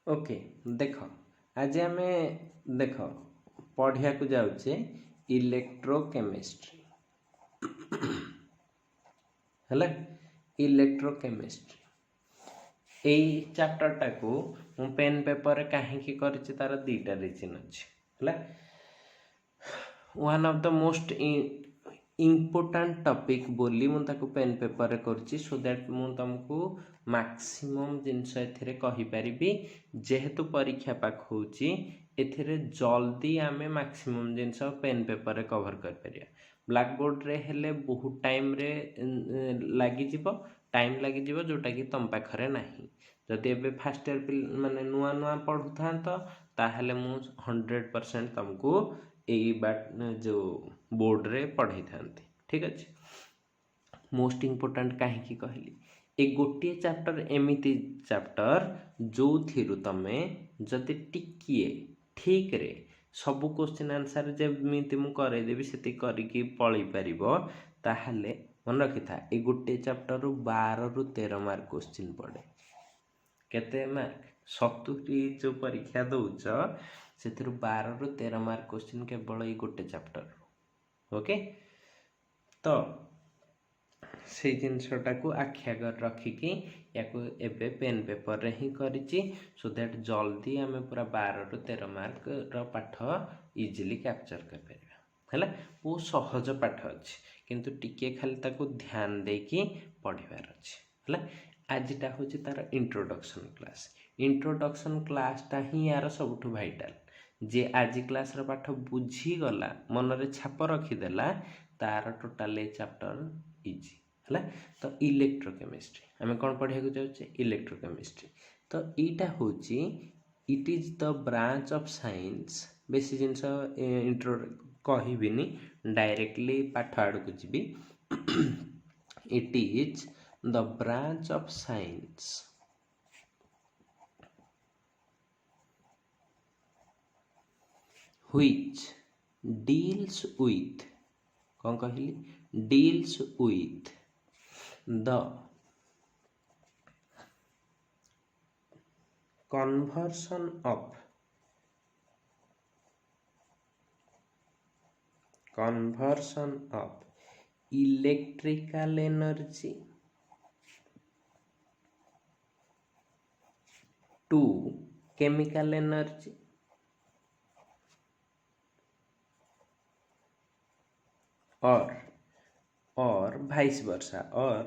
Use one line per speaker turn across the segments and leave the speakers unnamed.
Okay देख आज आम देख पढ़िया को जाऊे इलेक्ट्रोकेमिस्ट्री है इलेक्ट्रोकेमिस्ट्री यही चैप्टरटा को मु पेन पेपर कहीं तार दीटा रिजन अच्छी है one of the most important topic बोली मुझे पेन पेपर कर सो दैट मुझे तुमको मैक्सिमम जिनस एथिरे कहिपारिबी जेहेतु परीक्षा पाख होची एथिरे जल्दी आमे मैक्सिमम जिनस पेन पेपर रे कवर कर परिया ब्लैक बोर्ड रे हेले बहुत टाइम रे लागि जिवो टाइम लागि जिवो जोटा कि तुम पाखरे नाही जदि एबे फास्ट ईयर माने नुआ नुआ पढ़ु थांतो ताहले मु 100% तुमको यही बाट जो बोर्ड रे पढ़ाई था ठीक अच्छे मोस्ट इम्पोर्टाट कहीं कहली ए गोटे चैप्टर एमिति चैप्टर जो थिरु तमे जदि टिकिए ठीक रे सबु क्वेश्चन आंसर जेमिति मु करे देबी सेति करिकी पळी परिबो ताहले मन रखि था ए गोटे चैप्टर रु 12 रु 13 मार्क क्वेश्चन पड़े केते मार्क 70 जो परीक्षा दउछ से 12 रु 13 मार्क क्वेश्चन केवल ये गोटे चैप्टर ओके तो से जिनसटा को आखि आगर रखिकी या एबे पेन पेपर रे ही करिछि सो दैट जल्दी आमे पूरा 12 रु 13 मार्क रो पाठ इजीली कैप्चर कर परिबा हैला वो सहज पाठ अछि किंतु टिके खाली ताको ध्यान देकी पढिबार अछि हैला आजिटा होछि तार इंट्रोडक्शन क्लासटा ही यार सबुठु भाइटाल जे आज क्लास रो पाठ बुझी गला मन रे छाप रखिदेला तार टोटाल चैप्टर इजी है तो इलेक्ट्रोकेमिस्ट्री आम कौन पढ़ा जाऊे इलेक्ट्रोकेमिस्ट्री तो यहाँ हूँ it is the branch of science बेसी जिनस इंट्रो कहबिनी डायरेक्टली पाठ आड़ को जी it is the branch of science which deals with कौन कहली deals with the conversion of electrical energy to chemical energy or vice versa or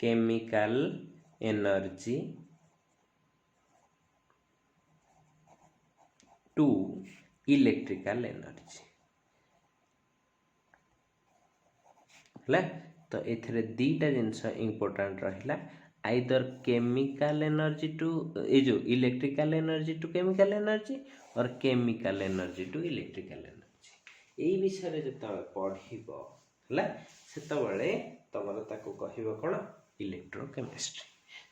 chemical energy to electrical energy है तो एथिरे दीटा जिनस इम्पोर्टेंट रहिला आइदर केमिकल एनर्जी टू ए जो electrical energy to chemical energy और chemical energy to electrical energy यही विषय जो पढ़ब है से तुम ताको कहब कौन इलेक्ट्रोकेमिस्ट्री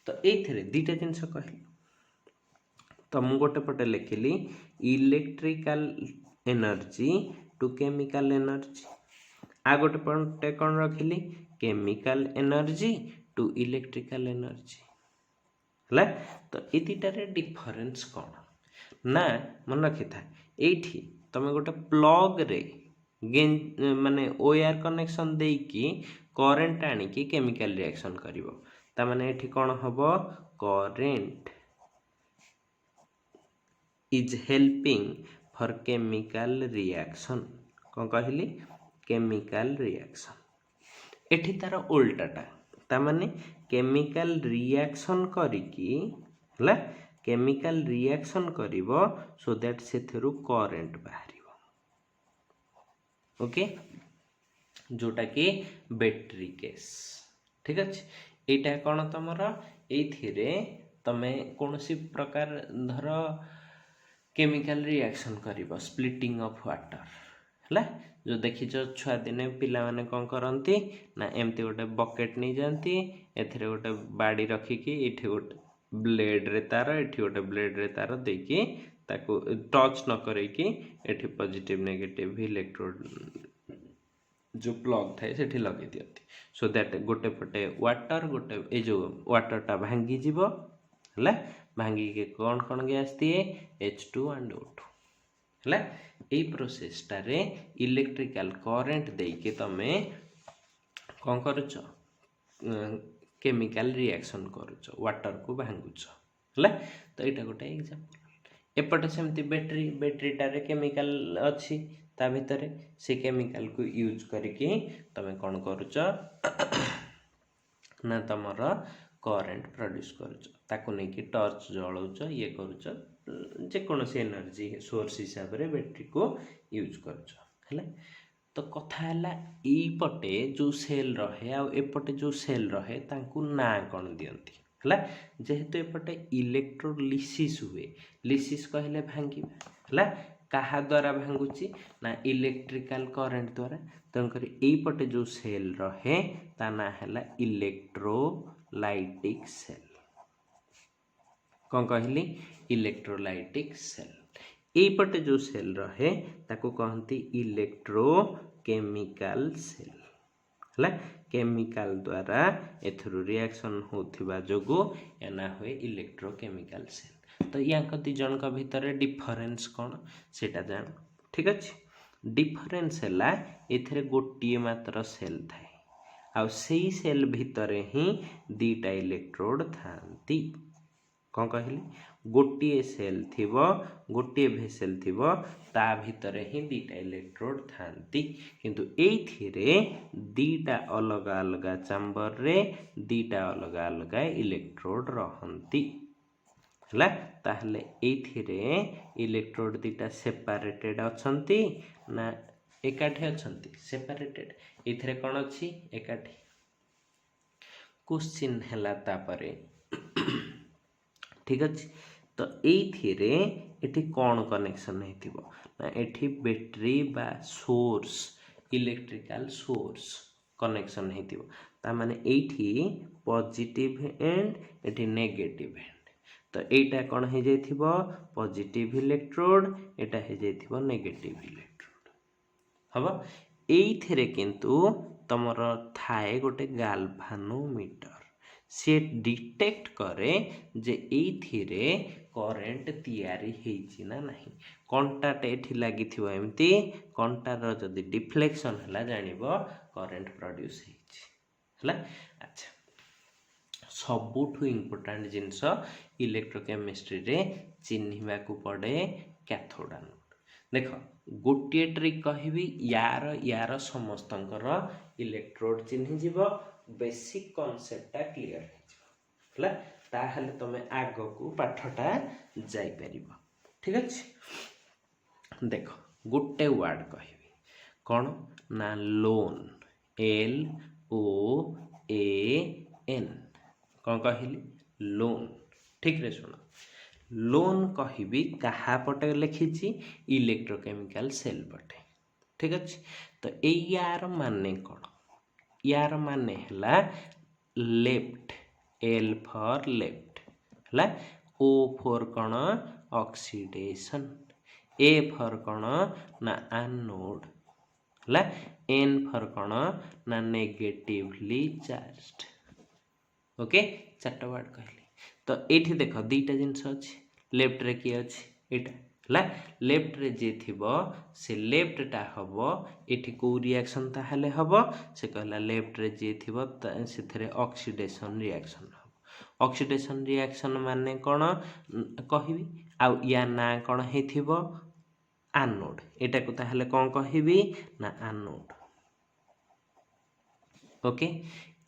तो ये दीटा जिनस कहली तो मुझे गोटे पटे लिखिली electrical energy to chemical energy आ गोटे पटे कौन रखिली chemical energy to electrical energy है तो ये दुटारे डिफरेन्स कौन ना मन रखी था ये तुम गोटे प्लग रे माने ओआर कनेक्शन देकी करेन्ट आनिकी केमिकल रिएक्शन करिवो ता माने एठी कोन हबो current is helping for chemical reaction कौन कहली केमिकल रिएक्शन एठी तार उल्टाटा ता माने केमिकल रिएक्शन करिकी हला केमिकल रिएक्शन करिवो सो दैट सेथरु करेन्ट बाहरिवो ओके जोटा कि बैटरी केस ठीक अच्छे यहाँ कौन तुम ये तमें कौन सी प्रकार धर केमिकल रिएक्शन कर स्प्लिटिंग ऑफ वाटर है जो देखिच छुआ दिने पिला माने कौन करती ना एमती गोटे बकेट नहीं जाती एथिरे गोटे बाड़ी रखिकी ये गोटे ब्लेड रे तार ये गोटे ब्लेड रे तार देकी ताको टच न करके एठी पॉजिटिव नेगेटिव इलेक्ट्रोड जो प्लग थाए सेठी लगे दियंती सो दैट गोटे पटे वाटर गोटे ए जो वाटरटा भांगी जीवो हला भांगी के कौन कौन गैस दिए H2 एंड O2 है। यही प्रोसेसटा रे इलेक्ट्रिकल करेन्ट देके तमे कौन करुच केमिकल रिएक्शन करुच वाटर को भांगुच है। तो यहाँ गोटे एग्जांपल एपटे सेमती बैटेरीटारे केमिकल अच्छी ता भितर से केमिकल को यूज करके तमे कौन करुच ना तमर करेन्ट प्रोड्यूस करुच ताकू नहीं कि टर्च जलाउच ये करुच जेकोसी एनर्जी सोर्स हिसाब रे बैटरी को यूज करुच है। तो कथा है पटे जो सेल रहे आ एपटे जो सेल रहे तांकू ना कौन दियंती है जेहेतु एपटे इलेक्ट्रोलिसिस हुए लिसिस कहले भांगिबा है कहा द्वारा भांगुची ना इलेक्ट्रिकल करेन्ट द्वारा तेणुकर पटे जो सेल रहे ता ना है इलेक्ट्रोलाइटिक सेल कौन कहली इलेक्ट्रोलाइटिक सेल पटे जो सेल रहे ताको कहती इलेक्ट्रोकेमिकल सेल है केमिकल द्वारा एथुरु रिएक्शन होथिबा जोगु एना हुए इलेक्ट्रोकेमिकल सेल। तो या दी जन का भितर डिफरेंस कौन सेटा जान ठीक अच्छे डिफरेंस है एथरे गोटे मात्र सेल थाए आ सेई सेल भितर ही दीटा इलेक्ट्रोड थांती कौन कहली गोटे सेल थिबो गोटे भेसेल थिबो ता भितर ही दीटा इलेक्ट्रोड थांती किंतु एइथिरे दीटा अलग अलग चैम्बर रे दीटा अलग अलग इलेक्ट्रोड रहंती है। ताहले एइथिरे इलेक्ट्रोड दीटा सेपरेटेड अछंती ना एकाठी अछंती सेपरेटेड एथिरे कौन अच्छी एकाठी क्वेश्चन हैला तापरे ठीक अच्छे। तो एइथिरे एठी कौन कनेक्शन हेतिबो ना एठी बैटरी बा सोर्स इलेक्ट्रिकल सोर्स कनेक्शन हेतिबो ता माने एठी पॉजिटिव एंड एठी नेगेटिव एंड तो एटा कौन हो जाइथिबो पॉजिटिव इलेक्ट्रोड एटा हो जाइथिबो नेगेटिव इलेक्ट्रोड हबो एइथिरे किंतु तमर थाए गोटे गाल्भानोमीटर से डिटेक्ट करे जे एइथिरे करेंट तैयारी हेछि ना नहीं कंटाट एठी लागि थिबो एमती कंटार जदी डिफ्लेक्शन हला जानिबो करेंट प्रोड्यूस हेछि हला। अच्छा सबुठु इम्पोर्टेंट जिनस इलेक्ट्रोकेमिस्ट्री रे चिन्हिबा को पड़े कैथोड एनोड देख गोटे ट्रिक कहबी यार समस्तंकर इलेक्ट्रोड चिन्हि जीवो बेसिक कांसेप्टटा क्लियर है ताहले तमे आग को पाठटा जाई परिबो ठीक अछि। देख गोटे वर्ड कहबी कौन ना लोन LOAN कौन कहली लोन ठीक रे सुन लोन कहबी कहा पटे लिखी इलेक्ट्रोकेमिकल सेल पटे ठीक अच्छे। तो यार माने कौन यार माने हला लेफ्ट L फॉर लेफ्ट हला O फॉर कौन ऑक्सीडेशन A फॉर कौन ना एनोड हला N फॉर कौन ना negatively charged okay chart word कहली। तो ये देख दीटा जिनस अच्छे लेफ्ट रे किए अच्छे यहाँ लेफ्ट रे जे थिबो से लेफ्टटा हम ये कौ रिएक्शन ताहले हम से कहला लेफ्ट रे जे थिबो से ऑक्सीडेशन रिएक्शन हम ऑक्सीडेशन रिएक्शन माने कौन कहबी आ या ना कौन हेथिबो एनोड एटा को ताहले कौन कहबी ना एनोड ओके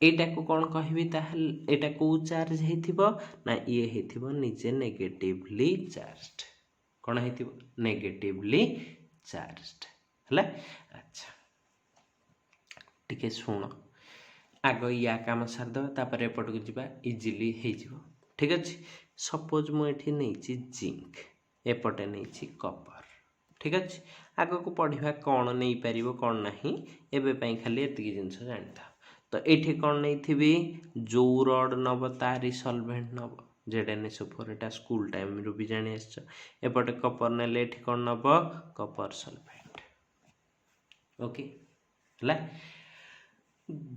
एटा को कौन कहबी ताहले एटा को चार्ज हेथिबो ना ये हेथिबो निजे नेगेटिवली चार्ज्ड कौन हेथिबो नेगेटिवली चार्ज्ड हला। अच्छा टिके सुन आग या काम सार दबा तापर एपट को जीवा इजीली हे जीवो ठीक अछि। सपोज मु एठी नैछि जिंक एपटे नैछि कपर ठीक अछि आग को पढ़िबा कौन नहीं पारिबो कौन नहीं एबे पई खाली एतिकी जिंस जानता। तो एठी कौन नहीं थिबी जो रड नब तारी सॉल्वेंट नब ZnSO4 एटा स्कूल टाइम रो भी जानि आछ एपटे कपर नेले एठी कौन नब कपर सॉल्वेंट ओके हला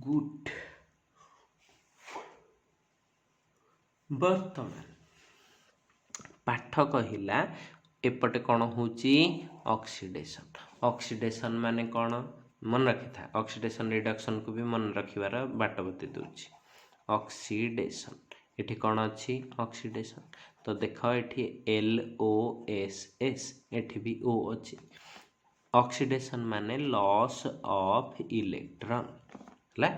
गुड। वर्तमान पाठ कहला एपटे कौन होची ऑक्सीडेशन। ऑक्सीडेशन माने कौन मन रखी था, ऑक्सीडेशन रिडक्शन को भी मन रखिबार बाट बते दूची। ऑक्सीडेशन एठी कौन अच्छी ऑक्सीडेशन, तो देख एठी LOSS एठी भी O अच्छी। ऑक्सीडेशन माने लॉस ऑफ इलेक्ट्रॉन है।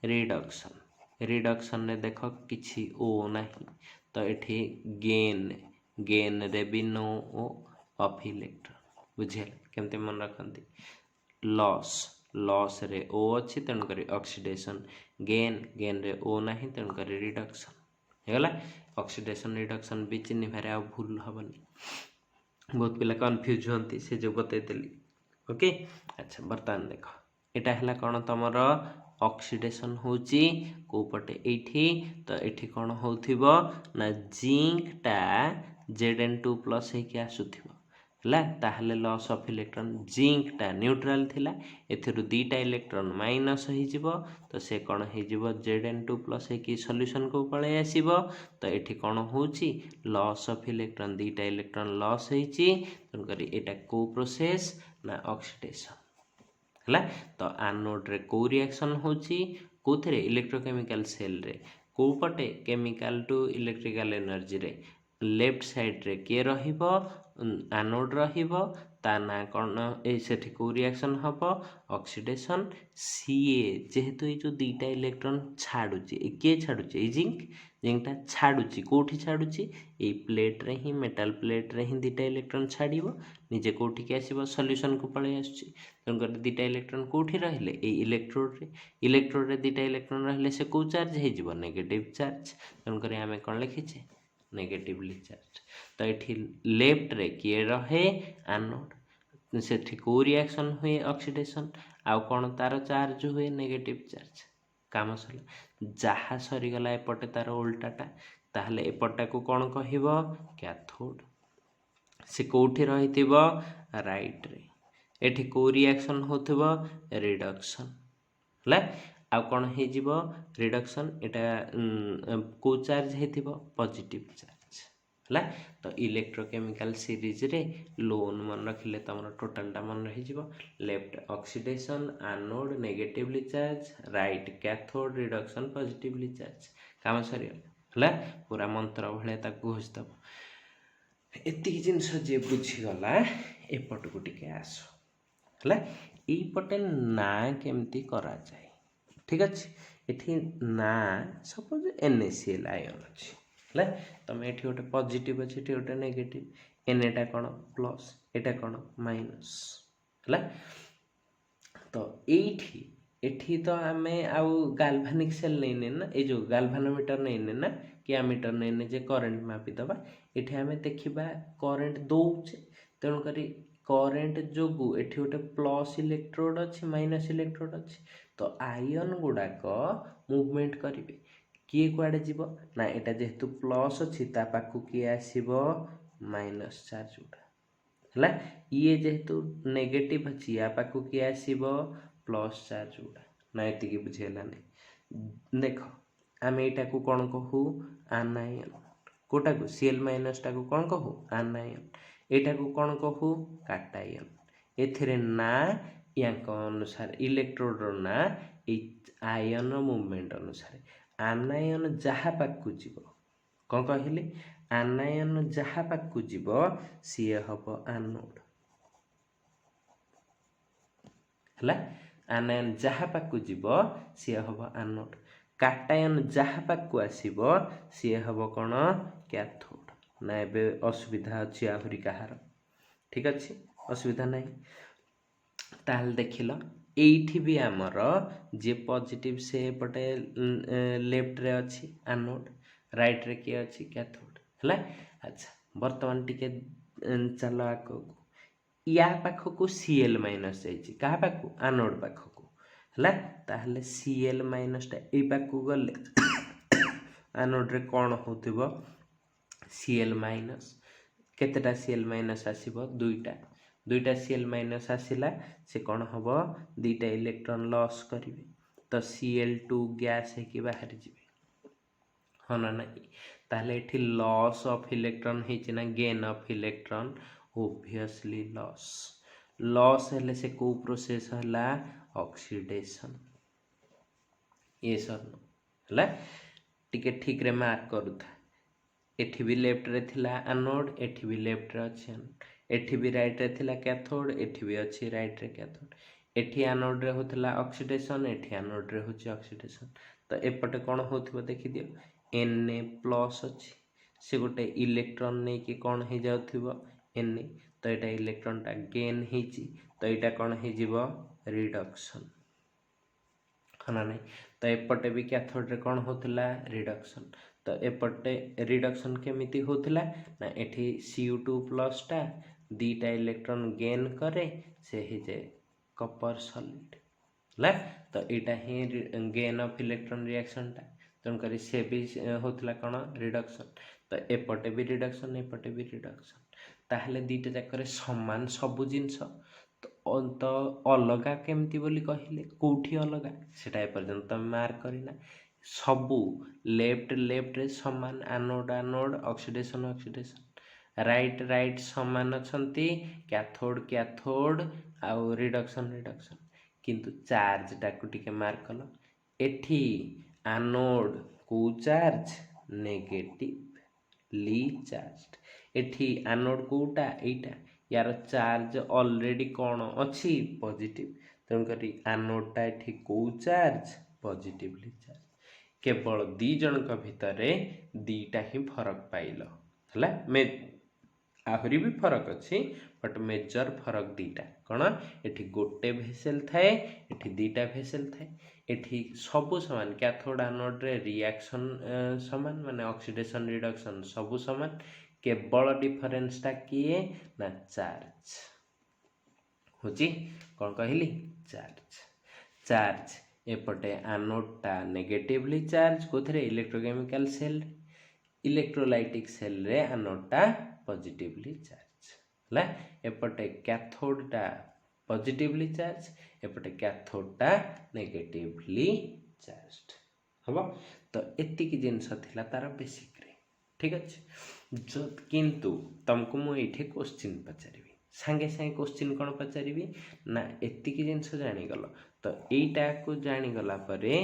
रिडक्शन रिडक्शन ने देख किसी O नहीं, तो एठी गेन रे भी नो O ऑफ इलेक्ट्रॉन। बुझे केमते मन रखती। लॉस रे O अच्छी तेणुक ऑक्सीडेशन, गेन रे O नहीं तेणुक रिडक्शन हेगला। ऑक्सीडेशन रिडक्शन भी चिन्ह भारे आ भूल हेनी, बहुत पिला कन्फ्यूज होती से जो बतईली। ओके अच्छा बर्तमान देख एटा है कौन तुम ऑक्सीडेशन होची कोपटे एठी, तो एठी कौन होथिबो ना जिंक टा Zn2 प्लस होके आसुथिबो है, ताहले लॉस ऑफ इलेक्ट्रॉन जिंक टा न्यूट्रल थिला, एथिरु दीटा इलेक्ट्रॉन माइनस हो, तो से कौन हो Zn2 प्लस होके सॉल्यूशन को पळे आसीबो। तो एठी कौन होची लॉस ऑफ इलेक्ट्रॉन, दीटा इलेक्ट्रॉन लॉस होईची, तेणुकरी एटा को प्रोसेस ना ऑक्सीडेशन है। तो एनोड रे को रिएक्शन होची कोथरे इलेक्ट्रोकेमिकल सेल रे, को पटे केमिकल टू इलेक्ट्रिकल एनर्जी रे लेफ्ट साइड रे के रहिबो एनोड रहिबो, ता ना कौन ए सेठी को रिएक्शन हबो ऑक्सीडेशन। सीए जेहेतु ये जो दीटा इलेक्ट्रॉन छाड़ुची, के छाड़ुची ए जिंकटा छाड़ुची, कोठी छाड़ुची ए प्लेट रे ही, मेटल प्लेट रे ही दीटा इलेक्ट्रॉन छाड़िबो, निजे कोठी के आसीबो सॉल्यूशन को पळे आसुची। तेणुकर दीटा इलेक्ट्रॉन कोठी रहिले ए इलेक्ट्रोड रे दीटा इलेक्ट्रॉन रहिले से को चार्ज हे जिवो नेगेटिव चार्ज, तेणुकर आमे कोन लिखिछे नेगेटिवली चार्ज। तो ये लेफ्ट रे किए रहे एनोड, से को रिएक्शन हुए ऑक्सीडेशन, आउ कौन तार चार्ज हुए नेगेटिव चार्ज। काम सरला जहाँ सरीगला एपटे तार उल्टाटा, ताहले एपटा को कौन कहबो कैथोड। से कोठी रहिथिबो राइट रे, एठी को रिएक्शन होथिबो रिडक्शन है। आउ कौन हे जिवो रिडक्शन, एटा को चार्ज हेथिबो पॉजिटिव चार्ज है। तो इलेक्ट्रोकेमिकल सीरीज रे लोन मन रखिले तमरा टोटलटा मन रही जिवो। Left oxidation, anode negatively charge, right cathode reduction positively charge. काम सरीगला है, पूरा मंत्र भले ताकू घोषिदब। एतिक जिनस जे बुझीगला एपट को टिके आसो है। यपटे ना केमती करा जाए, ठीक अच्छे। ये ना सपोज NaCl आयन अच्छी है, तुम ये गोटे पॉजिटिव अच्छे, ये गोटे नेगेटिव, एटा कौन प्लस एटा कौन माइनस है। तो एठी तो आम आउ गाल्भानिक सेल नहीं ना, ये जो गाल्भानोमीटर नहीं ना कि आमीटर नहीं जे करेन्ट मापिदबा, ये आम देखा करेन्ट दौचे, तेणुक करेन्ट जो एठी गोटे प्लस इलेक्ट्रोड अच्छी माइनस इलेक्ट्रोड अच्छी, तो आयन गुड़ाक मुवमेंट करेंगे, किए कुआड़े जीव ना एटा जेहेतु प्लस अच्छी ता पाखु किए आसीबो माइनस चार्ज गुड़ा है, ये जेहेतु नेगेटिव अच्छी या पाखु किए आसीबो प्लस चार्ज गुड़ा ना। एतिकी बुझेलानी देख आम एटा को कौन कहू आनायन, कोटा को Cl माइनस टा को कौन कहू आनायन, एटा को कौन कहू काटायन। एथिरे ना यांक अनुसार इलेक्ट्रोड ना आयन मूवमेंट अनुसार आनायन जहाँ पाकू जीव कौन कहली आनायन जहाँ पाकू जीव सी हम एनोड है। आनायन जहाँ पाकू जीव सी हम एनोड, काटायन जहाँ पाकू आसीबो सी हम कौन कैथोड। ना एबे असुविधा अच्छी आहरी कहार, ठीक अच्छे असुविधा नहीं। ताल देखिल एठी भी आमर जे पॉजिटिव से पटे लेफ्ट रे अच्छी एनोड, राइट रे किए अच्छी कैथोड है। अच्छा वर्तमान टिके चल आगो, या पाखक Cl माइनस जाइए क्या पाखु एनोड पाखक है, ताहले Cl माइनस टा ए पाखु गले एनोड रे कौन होथिबो Cl माइनस, केतेटा Cl माइनस आसीबो दुईटा Cl माइनस आसिला से कौन हम दीटा इलेक्ट्रॉन लॉस करेंगे, तो Cl2 गैस है कि बाहर जीवे हाँ ना नहीं। ताहले एठी लॉस ऑफ इलेक्ट्रॉन हेछि ना gain of electron obviously loss हेले से को प्रोसेस हला ऑक्सीडेशन ये सर हला टिके ठीक रे मार्क करूथा एठी भी लेफ्ट रे थिला एनोड एठी भी लेफ्ट रे अछि एनोड एठी भी राइट रे थिला कैथोड एठी भी अछि राइट रे कैथोड एठी एनोड रे होतला ऑक्सीडेशन एठी एनोड रे होछि ऑक्सीडेशन तो एपटे कोन होथिबो देखि दियो Na प्लस अछि से गोटे इलेक्ट्रॉन नै कि कोन हे जाउथिबो Na तो एटा इलेक्ट्रॉन टा गेन हेछि तो एटा कोन हे जिवो रिडक्शन हना नै तो एपटे भी कैथोड रे कोन होतला रिडक्शन तो एपटे रिडक्शन केमिति होतला ना एठी Cu2 प्लस टा दीटा इलेक्ट्रॉन गेन करे से हे जे कॉपर सॉलिड ला तो एटा ही गेन ऑफ इलेक्ट्रॉन रिएक्शन टा तन करी से भी होतला कोन रिडक्शन तो एपटे भी रिडक्शन एपटे भी रिडक्शन ताहले दीटा जाकरे समान सब जिंस तो अलगा केमती बोली कहिले कोठी अलगा सेटा ए पर्यंत तुम मार्क करिना सबू लेफ्ट लेफ्ट रे समान anode anode oxidation oxidation right right समान अछंती कैथोड कैथोड आ रिडक्शन रिडक्शन किंतु चार्ज टाकू टिके मार्क कल एठी एनोड को चार्ज नेगेटिवली चार्ज एठी एनोड कोटा एटा यार चार्ज ऑलरेडी कौन अच्छी पॉजिटिव तेणुक एनोड टा एठी को चार्ज पॉजिटिवली चार्ज केवल दी जनक भितर दीटा ही फरक पाइल हला आहरी भी फरक अच्छी बट मेजर फरक दीटा कौन एठी गोटे भेसेल थाए एठी दीटा भेसेल थाए एठी सबु समान कैथोड एनोड रे रिएक्शन समान माने ऑक्सीडेशन रिडक्शन सबु समान केवल डिफरेंस टा किए ना चार्ज होची कौन कहली चार्ज चार्ज एपटे एनोड टा नेगेटिवली चार्ज कोथरे इलेक्ट्रोकेमिकल सेल इलेक्ट्रोलाइटिक सेल रे एनोड टा पॉजिटिवली चार्ज हला एपटे कैथोड टा पॉजिटिवली चार्ज एपटे कैथोड टा नेगेटिवली चार्ज हबो तो एति की जिंस थिला तार बेसिक रे ठीक अछि जो किंतु तुमको मु एठे क्वेश्चन पचारिबी संगे संगे क्वेश्चन कोन पचारिबी ना एति की जिंस जानि गलो तो एटा को जानि गला परे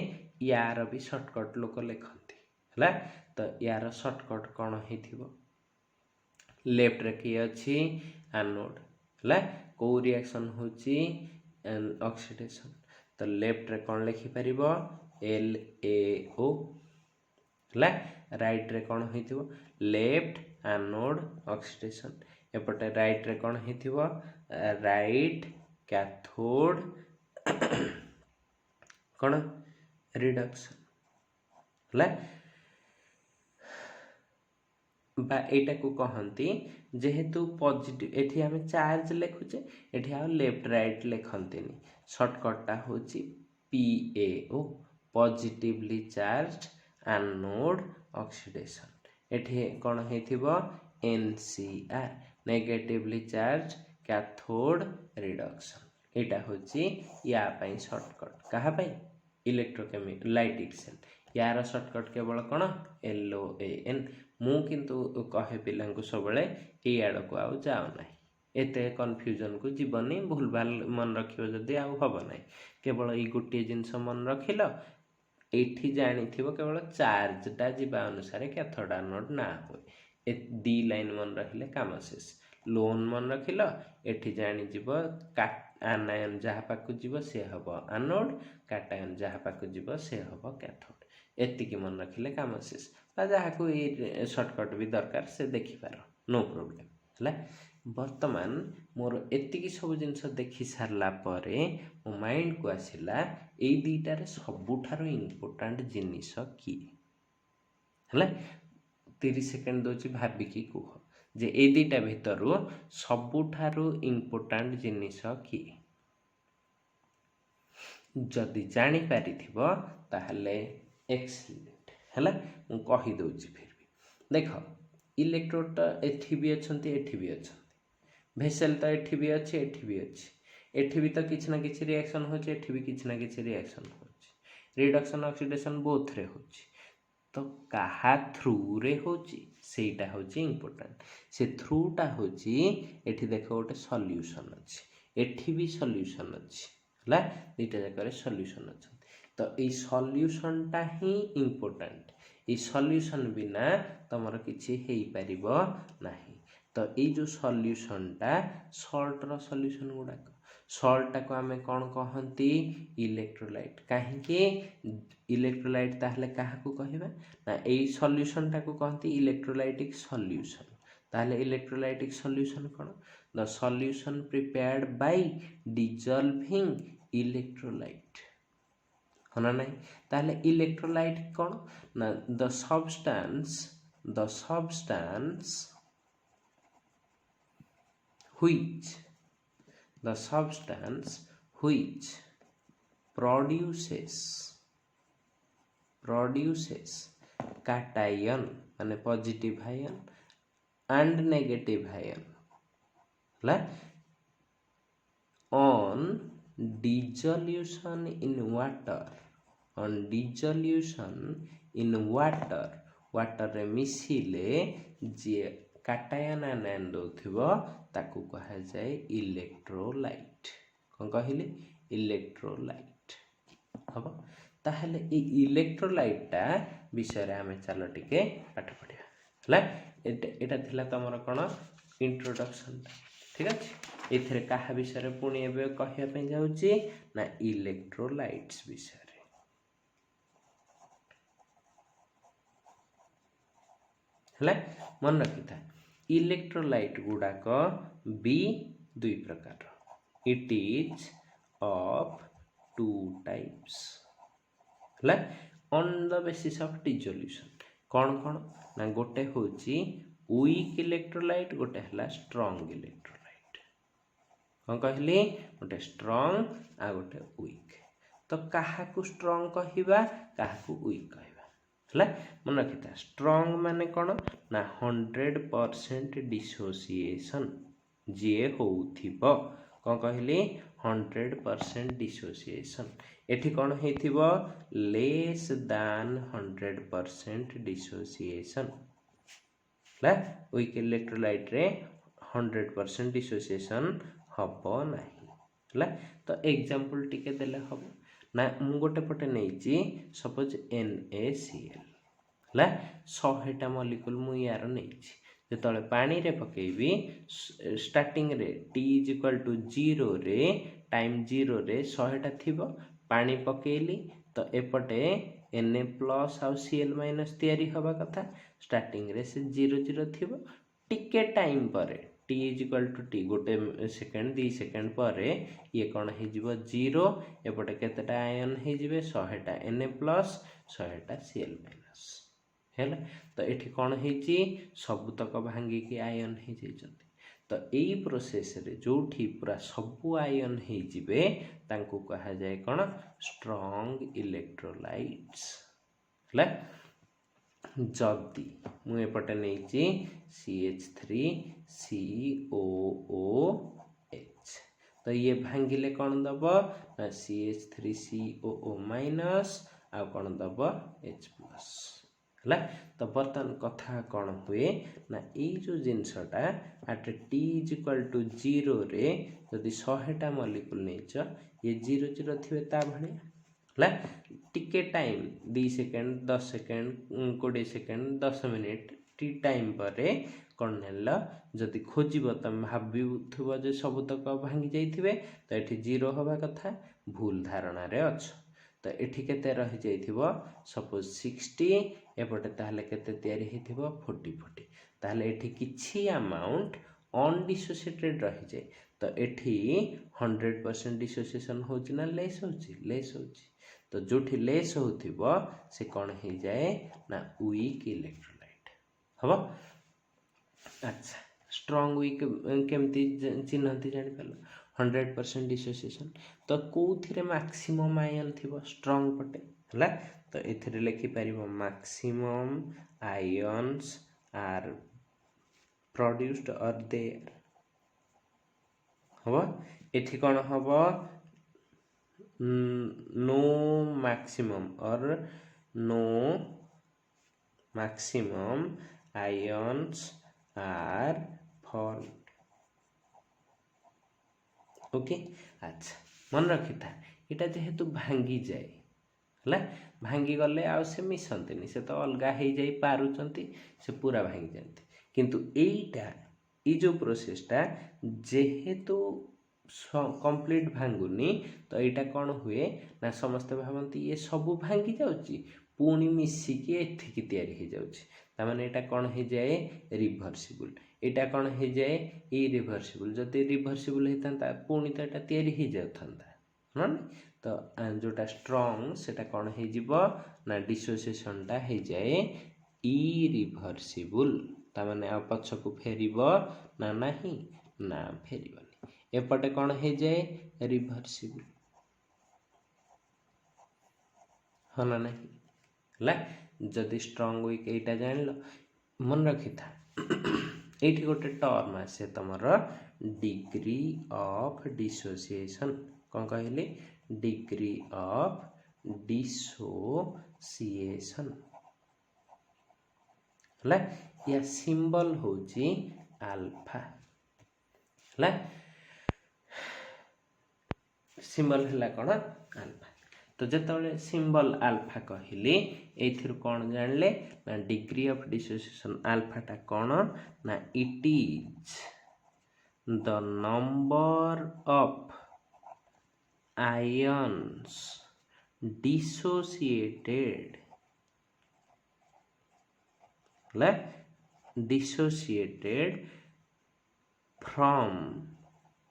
यार भी शॉर्टकट लोक लेखंती हला तो यार शॉर्टकट कोन हेथिबो लेफ्ट रे की अछि एनोड हला को रिएक्शन होची ऑक्सीडेशन तो लेफ्ट रे कोन लिखि परिबो LaO हला राइट रे कोन हेथिबो लेफ्ट एनोड ऑक्सीडेशन एपटे राइट रे कोन हेथिबो राइट कैथोड कोन रिडक्शन हला बा एटा को कहंती जेहेतु पॉजिटिव एठी हमें चार्ज लेखुचे एठी आ लेफ्ट राइट लेखंतीनी शॉर्टकट टा होची PaO positively charged anode oxidation एठी कोन हेथिबो NCr negatively charge cathode reduction एटा होची या पई शॉर्टकट कहा पई इलेक्ट्रोकेमिकल लाइटिक सेल यार शॉर्टकट केवल कोन LOAN मु किंतु कहे पिलांको सबले ए आड़ को आउ जाओ ना एते कन्फ्यूजन को जीवनी भूल भाल मन रखियो जदी आउ हबो ना केवल ई गोटे जिंस मन रखिलो एठी जानी थिबो केवल चार्ज टा जीवा अनुसार कैथोड एनोड ना होय ए दी लाइन मन रखिले काम शेष लोन मन रखिलो एठी जानी जीवो आनायन जहा पाकु जीवो से हबो एनोड कैटायन जहा पाकु जीवो से हबो कैथोड एति की मन रखिले काम शेष जहाँ को ये शॉर्टकट भी दरकार से देखि पार नो प्रॉब्लम हला वर्तमान मोर एति की सब जिंस देखि सारला परे मो माइंड को आसिला ए दीटा रे सबुठारो इंपोर्टेंट जिनिस की हला 30 सेकंड दोची भाबी की कुह जे ए दीटा भितरु सबुठारो इंपोर्टेंट जिनिस की जदि जानी पारि थिबो ताहले एक्सीलेंट हला मु कहि दोची फिर भी देख इलेक्ट्रोड ता एठी भी अछंती एठी भी अछंती भेसेल ता एठी भी अछि एठी भी अछि एठी भी तो किछ ना किछ रिएक्शन होची एठी भी किछ ना किछ रिएक्शन होची रिडक्शन ऑक्सीडेशन बोथ रे होची तो कहा थ्रू रे होची सेटा होची इंपोर्टेंट से थ्रूटा होची एठी देखो गोटे सॉल्यूशन अछि एठी भी सॉल्यूशन अछि हला दुईटा जाकर सॉल्यूशन अछि तो ए सॉल्यूशनटा ही इंपोर्टेंट ए सॉल्यूशन बिना तमर किछि हेई परिबो नाही तो ए जो सॉल्यूशनटा सॉल्ट रो सॉल्यूशन गुडाक सॉल्ट को आमे कोन कहंती इलेक्ट्रोलाइट काहे कि इलेक्ट्रोलाइट ताहले काहा को कहिबा ना ए सॉल्यूशन टा को कहंती इलेक्ट्रोलाइटिक सॉल्यूशन ताहले इलेक्ट्रोलाइटिक सॉल्यूशन कोन the solution prepared by dissolving electrolyte होना नहीं ताहले इलेक्ट्रोलाइट कोन ना the substance which produces cation माने positive ion and negative ion ला on dissolution in water रे मिसिले जे काटायन आयन दउथिबो ताकू कहा जाए इलेक्ट्रोलाइट कोन कहले इलेक्ट्रोलाइट हबो ताहले ए इलेक्ट्रोलाइटटा विषय रे हमें चलो टिके पाठ पढिया हला एटा थिला तमर कोन इंट्रोडक्शन ठीक अछि एथरे काहा विषय रे पुणी एबे कहिया पे जाउची ना इलेक्ट्रोलाइट्स विषय रे हला मन रखिता इलेक्ट्रोलाइट गुडाक बी दुई प्रकार it is of two types हला on the basis of dissolution कौन कौन ना गोटे होची वीक इलेक्ट्रोलाइट गोटे हला स्ट्रांग इलेक्ट्रोलाइट कौन कहली गोटे स्ट्रांग आ गोटे वीक तो काहा को स्ट्रांग कहिबा काहा को वीक कहिबा हला मन रखिता स्ट्रांग माने कोन ना 100% डिसोसिएशन जे होउथिबो कोन कहली 100% डिसोसिएशन एठी कोन हेथिबो लेस दैन 100% डिसोसिएशन ला वीक इलेक्ट्रोलाइट रे 100% डिसोसिएशन हबो नाही हला तो एग्जांपल टिके देले हबो ना मु गोटे पटे नेची सपोज NaCl हला 100 टा मॉलिक्यूल मु यार नेची जेतले पानी रे पकेबी स्टार्टिंग रे t = 0 रे टाइम 0 रे 100 टा थिबो पानी पकेली तो एपटे Na प्लस आ Cl माइनस तयारी हवा कथा स्टार्टिंग रे से 0 0 थिबो टिके टाइम पर t = t गोटे सेकंड 2 सेकंड पर ये कोन हे जिवो 0 एपटे केतेटा आयन हे जिवे 100 टा Na प्लस 100 टा Cl माइनस हेला तो एठी कोन हेची सब तक भांगी के आयन हे जैचंती तो एई प्रोसेस रे जोठी पूरा सब आयन हे जिवे तांको कहा जाए कोन स्ट्रांग इलेक्ट्रोलाइट्स हला जदी मु एपटे नेची CH3COOH तो ये भांगिले कौन दब ना CH3COO माइनस आ कौन दब H प्लस हला तो बर्तन कथा कौन हुए ना ये जो जिनसटा एट t = 0 रे यदि 100 टा मॉलिक्यूल नेच ये 0 0 थिबे ता भणी हला टिके time 2 second 10 second 20 second 10 minute T time पर कौन नेला जदि खोजिबो तम भाबिथुबो जे सब तक भांगी जाइथिबे तो एठी 0 होबा कथा भूल धारणा रे अछ तो एठी केते रहि जाइथिबो सपोज 60 एपटे ताहले केते तयारी हेथिबो 40 40 ताहले एठी किछि अमाउंट अनडिसोसिएटेड रहि जाय तो एठी 100% डिसोसिएशन होछि ना लेस होछि तो जोठी लेस होथिबो से कोन हे जाए ना वीक इलेक्ट्रोलाइट हबो अच्छा स्ट्रांग वीक केमती चिन्हती जानि पालो 100% डिसोसिएशन तो कोथिरे मैक्सिमम आयन थिबो स्ट्रांग पटे हला तो एथिरे लिखि परिबो मैक्सिमम आयन्स आर प्रोड्यूस्ड और देयर हबो एथि कोन हबो नो मैक्सिमम और no maximum ions are formed. Okay अच्छा मन रखी था इटा जेहेतु भांगी जाए है भांगी गले आ से मिसंती से तो अलग हो जाई पारुचंती से पूरा भांगी जाती किंतु एटा ई जो प्रोसेसटा जेहेतु कंप्लीट भांगुनी तो यहाँ कौन हुए ना समस्ते भावती ये सब भांगी जाऊँगी पुणी मिसिकी एथिकी तैयारी हो जाऊँगी तामाने यहाँ कौन हो जाए रिभर्सिबल यहाँ कौन हो जाए इरिभर्सिबल जदि रिभर्सिबल होता पुणी तो यहाँ तैयारी हो जाता तो जोटा स्ट्रंग सेटा कौन हो ना डिसोसिएशनटा हो जाए इरिभर्सिबल तामाने आ पछकू फेरिब ना नहीं ना फेरिबनी एपटे कौन हो जाए रिभर्सिबल हाँ ना नहीं जदि स्ट्रंग वीक यहाँ जान लो मन रखी था ये गोटे टर्म आसे तुम डिग्री ऑफ डिसोसिएशन कौन कहले डिग्री ऑफ डिसोसिएशन है या सिंबल होची अल्फा है सिंबल है कौन अल्फा तो जिते सिंबल अल्फा कहली एथिर कौन जानले ना डिग्री ऑफ डिसोसिएशन अल्फाटा कौन ना it is the number of ions dissociated dissociated from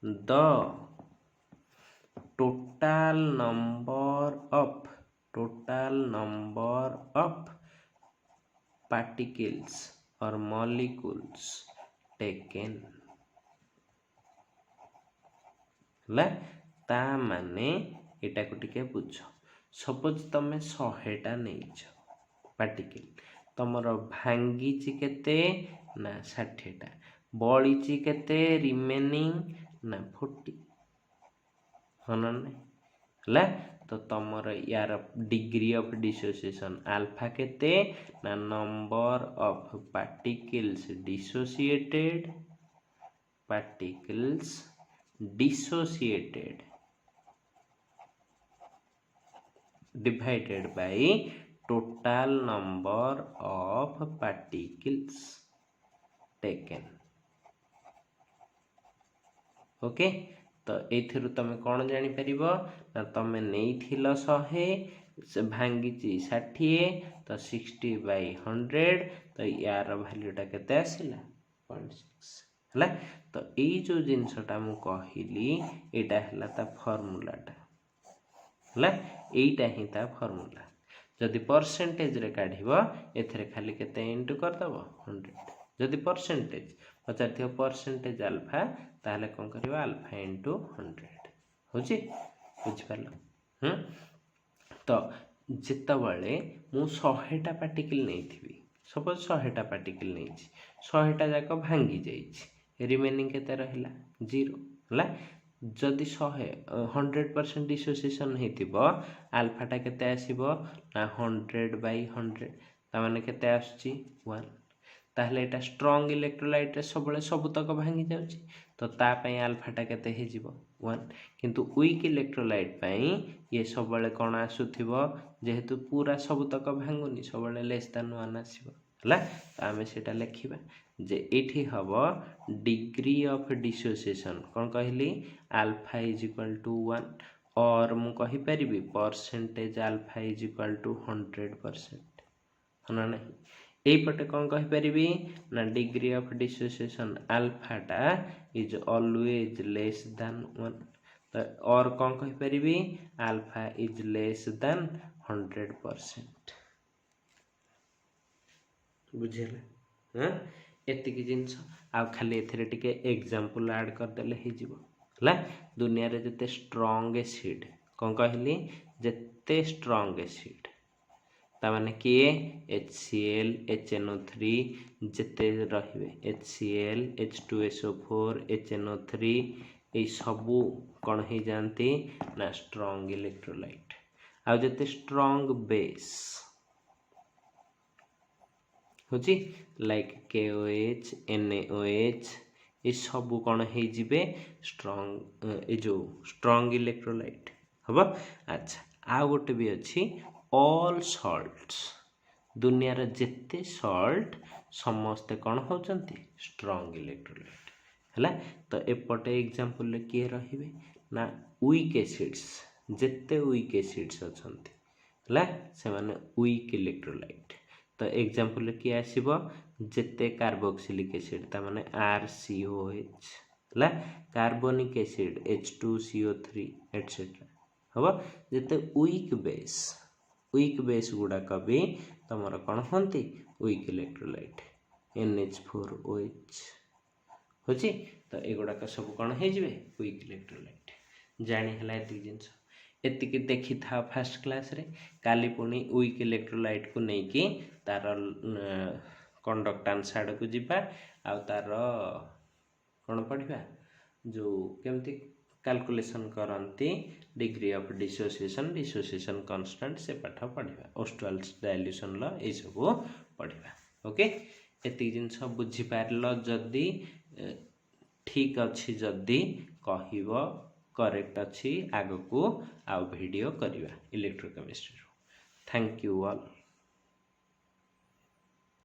the total number of particles or molecules taken ता माने एटा को टिके बुझ सपोज तमे 100टा नहीं पार्टिकल तमर भांगी केते ना 60टा बळीची केते रिमेनिंग ना 40 है तो तुमर यार डिग्री ऑफ डिसोसिएशन अल्फा केते ना number of particles dissociated divided by total number of particles taken okay तो ये तुम कौन जापर ना तुम नहीं 100 से भांगी 60 तो 60/100 तो यार भैल्यूटा केते आसिला 0.6 है तो यही जो जिनसटा मु कहली एटा है ता फॉर्मूलाटा है यहीटा ही ता फॉर्मूला जदि परसेंटेज रे काढ़िबो एथरे खाली केते इनटू करदब 100 जदि परसेंटेज पचार परसेंटेज अल्फा ताहले कौन कर अल्फा इंटू 100 हूँ बुझिपार तो जितेबाला मु 100टा पार्टिकल नहीं थी सपोज 100टा पार्टिकल नहीं 100टा जाक भांगी जाइए रिमेनिंग केते रहिला 0 है जदि 100% डिसोसिएशन होइतिबो अल्फाटा केते आसीबो ना 100/100 तामाने केते आछी 1 ताहले एटा स्ट्रॉन्ग इलेक्ट्रोलाइट रे सबतक भांगी जाउची तो तापाई अल्फाटा केते हे जीवो 1 किंतु वीक इलेक्ट्रोलाइट पाई ये सबले कोन आसुथिबो जेहेतु पूरा सबतक भांगुनी सबले लेस देन 1 आसीबो हला तो आमे सेटा लेखिबा जे एठी हबो डिग्री ऑफ डिसोसिएशन कोन कहली अल्फा इज इक्वल टू 1 और मु कहि परिबी percentage alpha is equal to 100% हना नहीं एपटे कौन कहीपरि ना डिग्री ऑफ डिसोसिएशन अल्फाटा इज ऑलवेज लेस देन 1 तो और कौन कहीपरि अल्फा इज लेस देन 100% बुझेले हाँ एतिकी जिनस आ खाली एथिरे टिके एग्जांपल ऐड कर देले हे जीवो हला दुनिया रे जते स्ट्रांग एसिड कौन कहली जते स्ट्रांग एसिड तामाने किए HCl HNO3 जिते रहिबे HCl H2SO4 HNO3 ये सबू कौन हो जाती ना स्ट्रॉन्ग इलेक्ट्रोलाइट आ जते स्ट्रॉन्ग बेस होची लाइक KOH NaOH ये सब कौन हो स्ट्रॉन्ग ए जो स्ट्रॉन्ग इलेक्ट्रोलाइट हम। अच्छा आ गोटे भी अच्छी ऑल सॉल्ट्स दुनियार जेते सॉल्ट समस्ते कौन होचंती स्ट्रॉन्ग इलेक्ट्रोलाइट है। तो एपटे एग्जांपल किए रहिबे ना वीक एसिड्स जेते वीक एसिड्स अछंती है से माने वीक इलेक्ट्रोलाइट। तो एग्जांपल किए आसीबो जेते कार्बोक्सिलिक एसिड ता माने RCOH है कार्बोनिक एसिड H2CO3 एटसेट्रा हम। जेते वीक बेस गुड़ाक भी तुम कौन होती वीक इलेक्ट्रोलाइट NH4OH होची। तो एगुड़ाक सब कौन हो वीक इलेक्ट्रोलाइट जानीला ये जिनस एतिक देखी था फास्ट क्लास रे काली पुणी वीक इलेक्ट्रोलाइट को लेकिन तार कंडक्टांस आड़ को जीवा आ तार कौन पढ़ा जो केमती कैलकुलेशन करती डिग्री ऑफ डिसोसिएशन कांस्टेंट से पाठ पढ़ा ओस्टवाल्स डाइल्यूशन लॉ ये सब पढ़ा। ओके एति जिनस बुझीपार जदि ठीक अच्छी जदि कहब करेक्ट अच्छी आग को आउ वीडियो करवा इलेक्ट्रोकेमिस्ट्री। Thank you all.